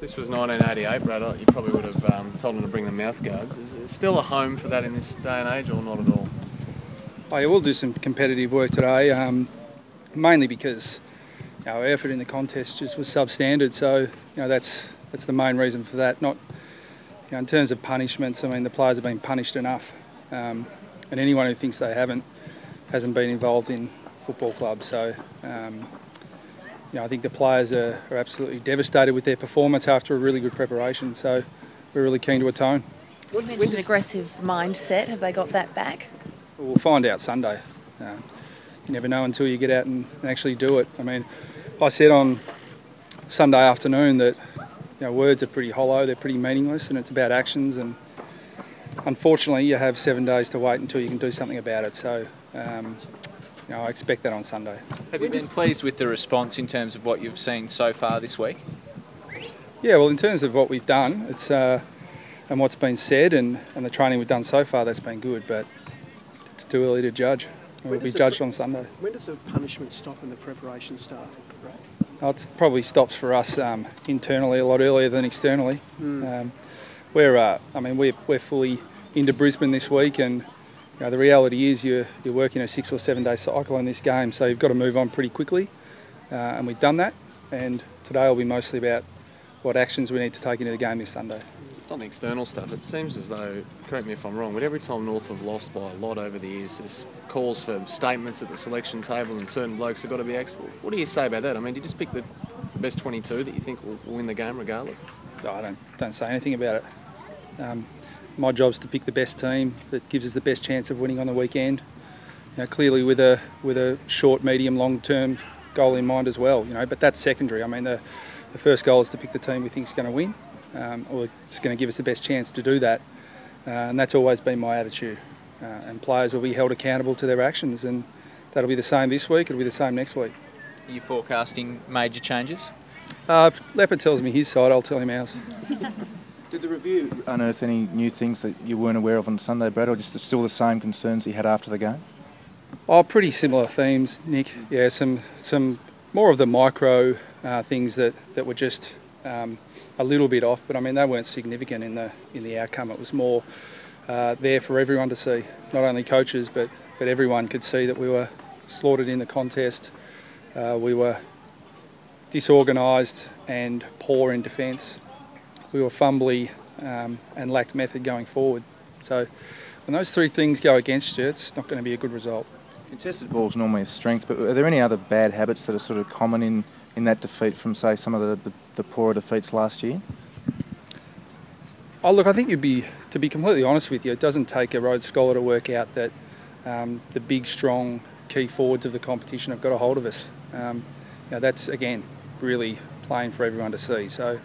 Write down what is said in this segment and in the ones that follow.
This was 1988, Brad. You probably would have told them to bring the mouth guards. Is there still a home for that in this day and age, or not at all? Oh, yeah, we'll do some competitive work today, mainly because our effort in the contest just was substandard. So that's the main reason for that. Not in terms of punishments. I mean, the players have been punished enough, and anyone who thinks they hasn't been involved in football clubs. So. I think the players are absolutely devastated with their performance after a really good preparation, so we're really keen to atone. You mentioned an aggressive mindset. Have they got that back? We'll find out Sunday. You never know until you get out and actually do it. I mean, I said on Sunday afternoon that words are pretty hollow, they're pretty meaningless, and it's about actions, and unfortunately you have 7 days to wait until you can do something about it. So I expect that on Sunday. Have you been pleased with the response in terms of what you've seen so far this week? Yeah, well, in terms of what we've done, it's and what's been said and the training we've done so far, that's been good, but it's too early to judge. We'll be judged on Sunday. When does the punishment stop and the preparation start? It probably stops for us internally a lot earlier than externally. We're fully into Brisbane this week, and the reality is you're working a 6 or 7 day cycle in this game, so you've got to move on pretty quickly, and we've done that. And today will be mostly about what actions we need to take into the game this Sunday. It's not the external stuff. It seems as though, correct me if I'm wrong, but every time North have lost by a lot over the years, there's calls for statements at the selection table, and certain blokes have got to be axed. What do you say about that? I mean, do you just pick the best 22 that you think will win the game regardless? No, I don't say anything about it. My job's to pick the best team that gives us the best chance of winning on the weekend. Clearly with a short, medium, long-term goal in mind as well. But that's secondary. I mean, the first goal is to pick the team we think is going to win, or it's going to give us the best chance to do that. And that's always been my attitude. And players will be held accountable to their actions, and that'll be the same this week. It'll be the same next week. Are you forecasting major changes? If Leopard tells me his side, I'll tell him ours. Did the review unearth any new things that you weren't aware of on Sunday, Brad, or just still the same concerns you had after the game? Oh, pretty similar themes, Nick. Yeah, some more of the micro things that were just a little bit off, but I mean they weren't significant in the outcome. It was more there for everyone to see, not only coaches, but everyone could see that we were slaughtered in the contest. We were disorganised and poor in defence. We were fumbly and lacked method going forward. So when those three things go against you, it's not going to be a good result. Contested ball is normally a strength, but are there any other bad habits that are sort of common in that defeat from, say, some of the poorer defeats last year? Oh, look, I think to be completely honest with you, it doesn't take a Rhodes Scholar to work out that the big, strong key forwards of the competition have got a hold of us. That's, again, really plain for everyone to see. So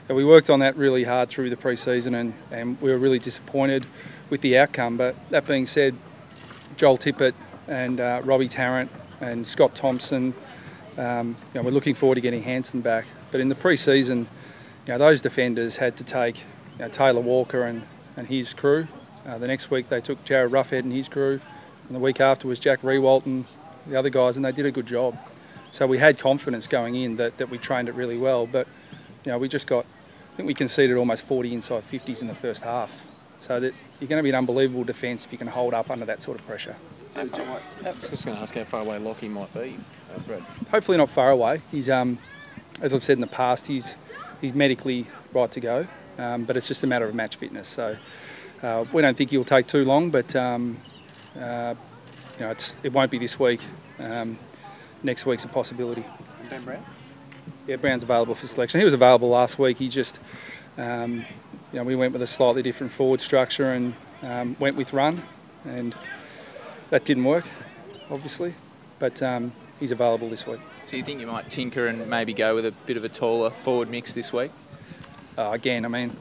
we worked on that really hard through the pre-season, and we were really disappointed with the outcome. But that being said, Joel Tippett and Robbie Tarrant and Scott Thompson, we're looking forward to getting Hansen back. But in the pre-season, those defenders had to take Taylor Walker and his crew. The next week they took Jared Ruffhead and his crew, and the week after was Jack Rewalt and the other guys, and they did a good job. So we had confidence going in that we trained it really well, but we just got, I think we conceded almost 40 inside 50s in the first half. So that you're going to be an unbelievable defence if you can hold up under that sort of pressure. I was just going to ask how far away Lockie might be, Brad. Hopefully not far away. He's, as I've said in the past, he's medically right to go, but it's just a matter of match fitness. So we don't think he'll take too long, but it won't be this week. Next week's a possibility. And Ben Brown? Yeah, Brown's available for selection. He was available last week. He just, we went with a slightly different forward structure and went with run, and that didn't work, obviously. But he's available this week. So you think you might tinker and maybe go with a bit of a taller forward mix this week? Again, I mean,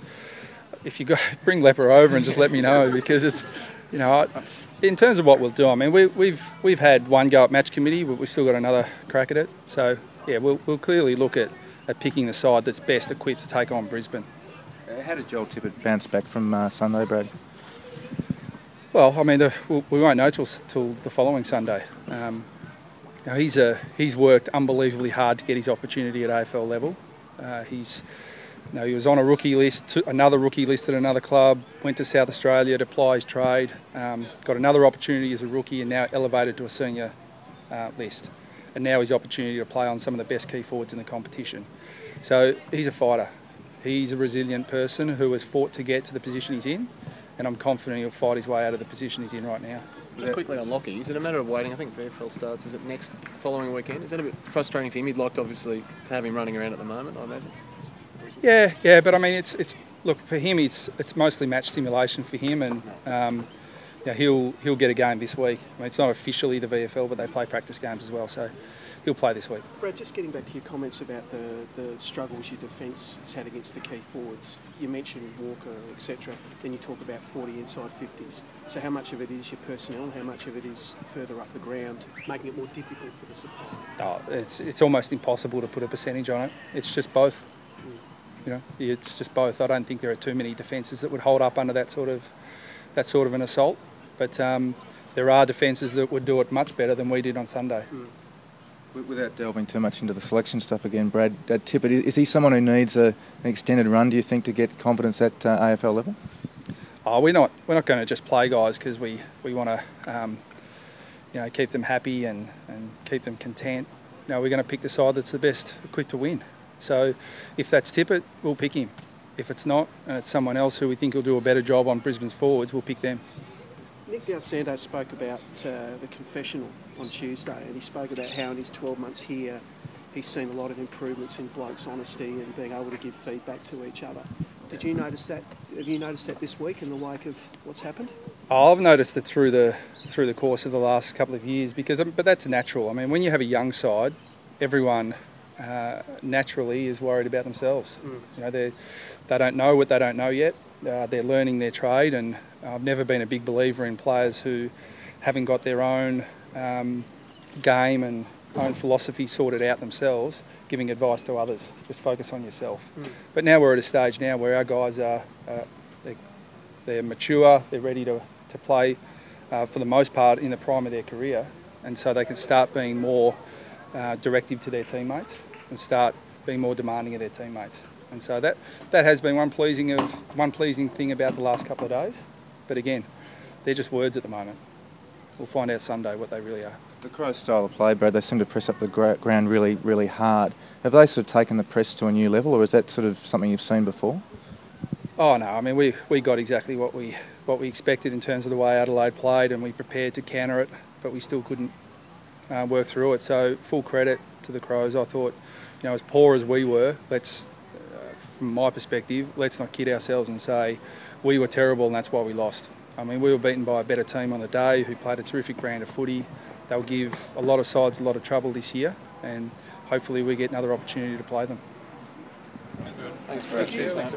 if you bring Lepper over and just let me know, because it's, in terms of what we'll do, I mean, we've had one go at match committee, but we've still got another crack at it. So yeah, we'll clearly look at picking the side that's best equipped to take on Brisbane. How did Joel Tippett bounce back from Sunday, Brad? Well, I mean, we won't know till the following Sunday. He's worked unbelievably hard to get his opportunity at AFL level. He's No, he was on a rookie list, another rookie list at another club, went to South Australia to ply his trade, got another opportunity as a rookie and now elevated to a senior list. And now his opportunity to play on some of the best key forwards in the competition. So he's a fighter. He's a resilient person who has fought to get to the position he's in, and I'm confident he'll fight his way out of the position he's in right now. Just quickly on Lockie, is it a matter of waiting? I think VFL starts, is it next following weekend? Is that a bit frustrating for him? He'd like to obviously to have him running around at the moment, I imagine. Yeah, but I mean, it's look, for him, it's mostly match simulation for him, and he'll get a game this week. I mean, it's not officially the VFL, but they play practice games as well, so he'll play this week. Brad, just getting back to your comments about the struggles your defence has had against the key forwards. You mentioned Walker, etc. Then you talk about 40 inside 50s. So how much of it is your personnel and how much of it is further up the ground, making it more difficult for the supply? Oh, it's almost impossible to put a percentage on it. It's just both. You know, it's just both. I don't think there are too many defences that would hold up under that sort of an assault. But there are defences that would do it much better than we did on Sunday. Without delving too much into the selection stuff again, Brad, Tippett, is he someone who needs an extended run, do you think, to get confidence at AFL level? Oh, we're not going to just play guys because we want to keep them happy and keep them content. No, we're going to pick the side that's the best equipped to win. So if that's Tippett, we'll pick him. If it's not, and it's someone else who we think will do a better job on Brisbane's forwards, we'll pick them. Nick D'Alessandro spoke about the confessional on Tuesday, and he spoke about how in his 12 months here he's seen a lot of improvements in blokes' honesty and being able to give feedback to each other. Did you notice that? Have you noticed that this week in the wake of what's happened? Oh, I've noticed it through the course of the last couple of years, but that's natural. I mean, when you have a young side, everyone naturally is worried about themselves. You know, they don't know what they don't know yet. They're learning their trade, and I've never been a big believer in players who haven't got their own game and own philosophy sorted out themselves, giving advice to others. Just focus on yourself. But now we're at a stage now where our guys are they're mature, they're ready to play for the most part in the prime of their career, and so they can start being more directive to their teammates and start being more demanding of their teammates. And so that has been one pleasing thing about the last couple of days. But again, they're just words at the moment. We'll find out Sunday what they really are. The Crows' style of play, Brad, they seem to press up the ground really, really hard. Have they sort of taken the press to a new level, or is that sort of something you've seen before? Oh no, I mean we got exactly what we expected in terms of the way Adelaide played, and we prepared to counter it, but we still couldn't work through it. So full credit to the Crows. I thought, as poor as we were, from my perspective, let's not kid ourselves and say we were terrible and that's why we lost. I mean, we were beaten by a better team on the day who played a terrific brand of footy. They'll give a lot of sides a lot of trouble this year, and hopefully we get another opportunity to play them. Thanks, Brad. Cheers, mate.